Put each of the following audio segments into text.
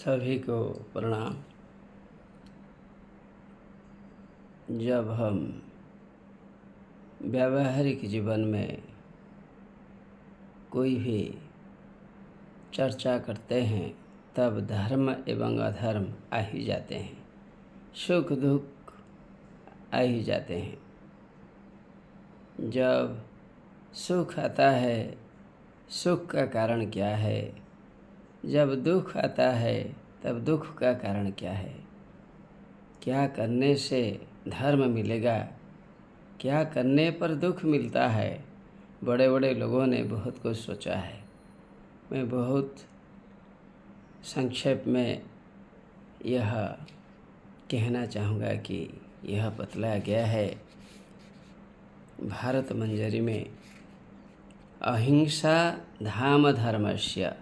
सभी को प्रणाम। जब हम व्यावहारिक जीवन में कोई भी चर्चा करते हैं तब धर्म एवं अधर्म आ ही जाते हैं, सुख दुख आ ही जाते हैं। जब सुख आता है, सुख का कारण क्या है? जब दुख आता है तब दुख का कारण क्या है? क्या करने से धर्म मिलेगा, क्या करने पर दुख मिलता है? बड़े बड़े लोगों ने बहुत कुछ सोचा है। मैं बहुत संक्षेप में यह कहना चाहूँगा कि यह बतलाया गया है भारत मंजरी में, अहिंसा धाम धर्मस्य।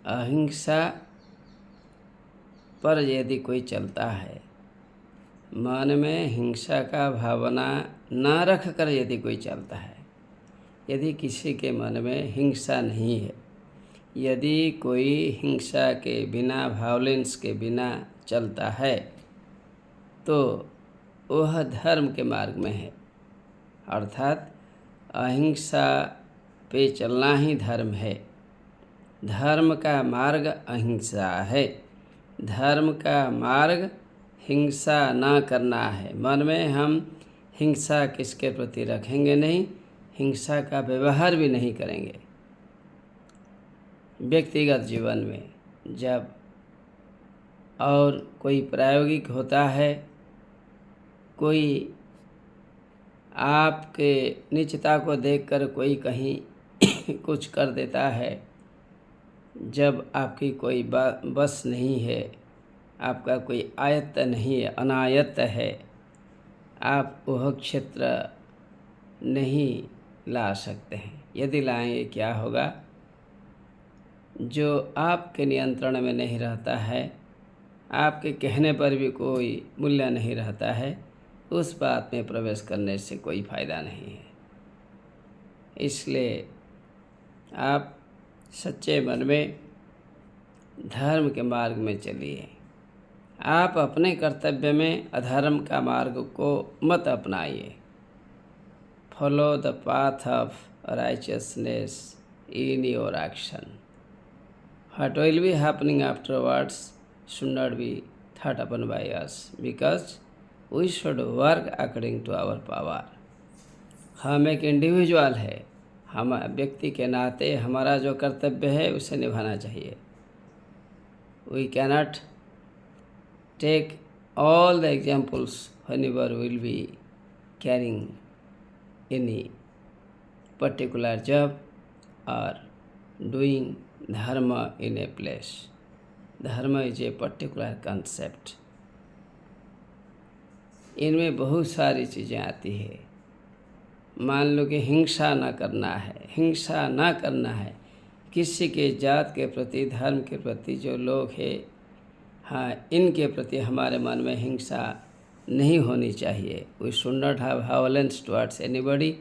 अहिंसा पर यदि कोई चलता है, मन में हिंसा का भावना न रख कर यदि कोई चलता है, यदि किसी के मन में हिंसा नहीं है, यदि कोई हिंसा के बिना, वायलेंस के बिना चलता है, तो वह धर्म के मार्ग में है। अर्थात अहिंसा पे चलना ही धर्म है। धर्म का मार्ग अहिंसा है। धर्म का मार्ग हिंसा ना करना है। मन में हम हिंसा किसके प्रति रखेंगे नहीं, हिंसा का व्यवहार भी नहीं करेंगे। व्यक्तिगत जीवन में जब और कोई प्रायोगिक होता है, कोई आपके नीचता को देखकर कोई कहीं कुछ कर देता है, जब आपकी कोई बस नहीं है, आपका कोई आयत्त नहीं है, अनायत्त है, आप वह क्षेत्र नहीं ला सकते हैं। यदि लाएंगे क्या होगा? जो आपके नियंत्रण में नहीं रहता है, आपके कहने पर भी कोई मूल्य नहीं रहता है, उस बात में प्रवेश करने से कोई फ़ायदा नहीं है। इसलिए आप सच्चे मन में धर्म के मार्ग में चलिए। आप अपने कर्तव्य में अधर्म का मार्ग को मत अपनाइए। Follow the path of righteousness in your action. What will be happening afterwards should not be thought upon by us, because we should work according to our power. हम एक इंडिविजुअल है, हम व्यक्ति के नाते हमारा जो कर्तव्य है उसे निभाना चाहिए। We cannot take all the examples whenever we will be carrying any particular job or doing dharma in a place. Dharma is a particular concept. इनमें बहुत सारी चीज़ें आती है। मान लो कि हिंसा ना करना है, हिंसा ना करना है। किसी के जात के प्रति, धर्म के प्रति जो लोग हैं, हाँ, इनके प्रति हमारे मन में हिंसा नहीं होनी चाहिए। We should not have violence towards anybody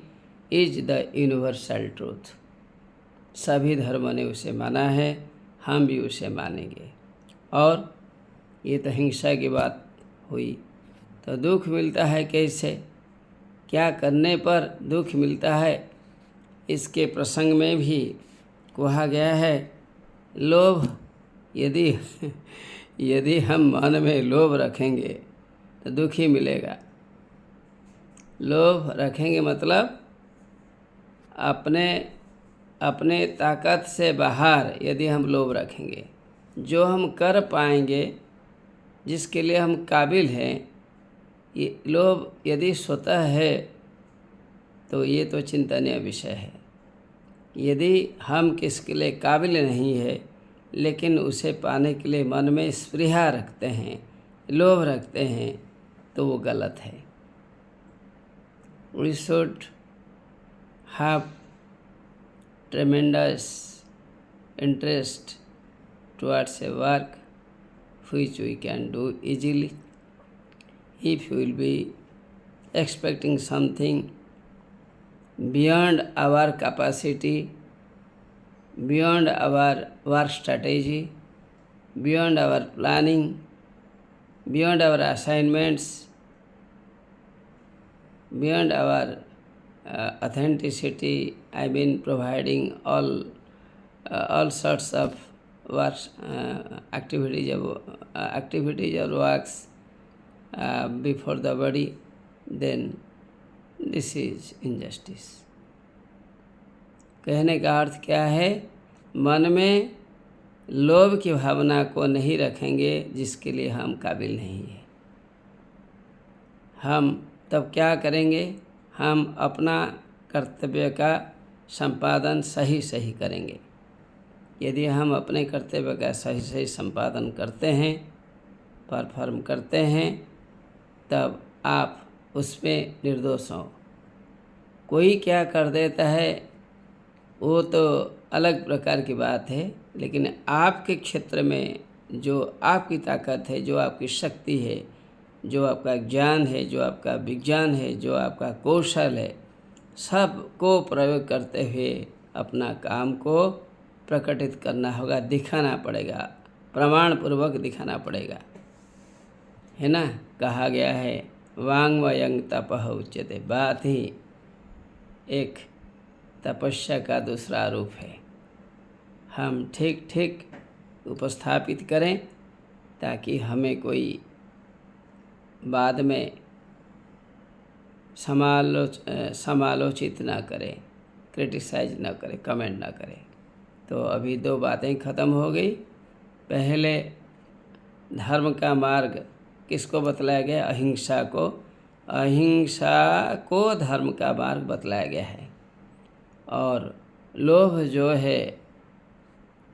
is the universal truth. सभी धर्मों ने उसे माना है, हम भी उसे मानेंगे। और ये तो हिंसा की बात हुई, तो दुख मिलता है कैसे, क्या करने पर दुख मिलता है? इसके प्रसंग में भी कहा गया है, लोभ। यदि हम मन में लोभ रखेंगे तो दुख ही मिलेगा। लोभ रखेंगे मतलब अपने ताकत से बाहर यदि हम लोभ रखेंगे, जो हम कर पाएंगे, जिसके लिए हम काबिल हैं, ये लोभ यदि स्वतः है तो ये तो चिंतनीय विषय है। यदि हम किसके लिए काबिल नहीं है, लेकिन उसे पाने के लिए मन में स्पृहा रखते हैं, लोभ रखते हैं, तो वो गलत है। We should have tremendous interest towards a work which we can do easily. If you will be expecting something beyond our capacity, beyond our work strategy, beyond our planning, beyond our assignments, beyond our authenticity. I mean, providing all sorts of work activities or works before the body, then this is injustice. कहने का अर्थ क्या है? मन में लोभ की भावना को नहीं रखेंगे जिसके लिए हम काबिल नहीं है। हम तब क्या करेंगे? हम अपना कर्तव्य का संपादन सही करेंगे। यदि हम अपने कर्तव्य का सही संपादन करते हैं, परफॉर्म करते हैं, तब आप उसमें निर्दोष हो। कोई क्या कर देता है वो तो अलग प्रकार की बात है, लेकिन आपके क्षेत्र में जो आपकी ताकत है, जो आपकी शक्ति है, जो आपका ज्ञान है, जो आपका विज्ञान है, जो आपका कौशल है, सब को प्रयोग करते हुए अपना काम को प्रकटित करना होगा, दिखाना पड़ेगा, प्रमाण पूर्वक दिखाना पड़ेगा, है ना। कहा गया है वांग्मयं तपः उच्यते। बात ही एक तपस्या का दूसरा रूप है। हम ठीक उपस्थापित करें ताकि हमें कोई बाद में समालोचित ना करे, क्रिटिसाइज ना करे, कमेंट ना करे। तो अभी 2 बातें ख़त्म हो गई। पहले धर्म का मार्ग किसको बतलाया गया? अहिंसा को। अहिंसा को धर्म का मार्ग बतलाया गया है। और लोभ जो है,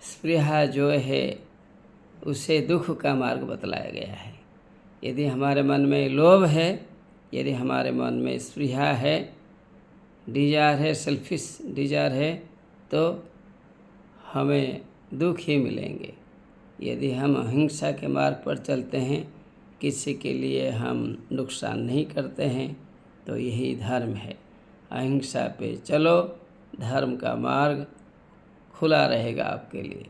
स्पृहा जो है, उसे दुख का मार्ग बतलाया गया है। यदि हमारे मन में लोभ है, यदि हमारे मन में स्पृहा है, डिजायर है, सेल्फिश डिजायर है, तो हमें दुख ही मिलेंगे। यदि हम अहिंसा के मार्ग पर चलते हैं, किसी के लिए हम नुकसान नहीं करते हैं, तो यही धर्म है। अहिंसा पे चलो, धर्म का मार्ग खुला रहेगा आपके लिए।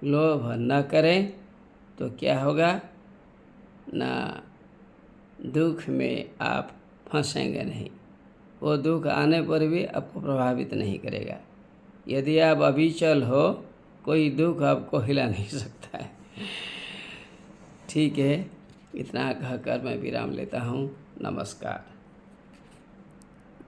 लोभ न करें तो क्या होगा? ना दुख में आप फंसेंगे नहीं, वो दुख आने पर भी आपको प्रभावित नहीं करेगा। यदि आप अविचल हो, कोई दुख आपको हिला नहीं सकता है। ठीक है, इतना कहकर मैं विराम लेता हूँ। नमस्कार।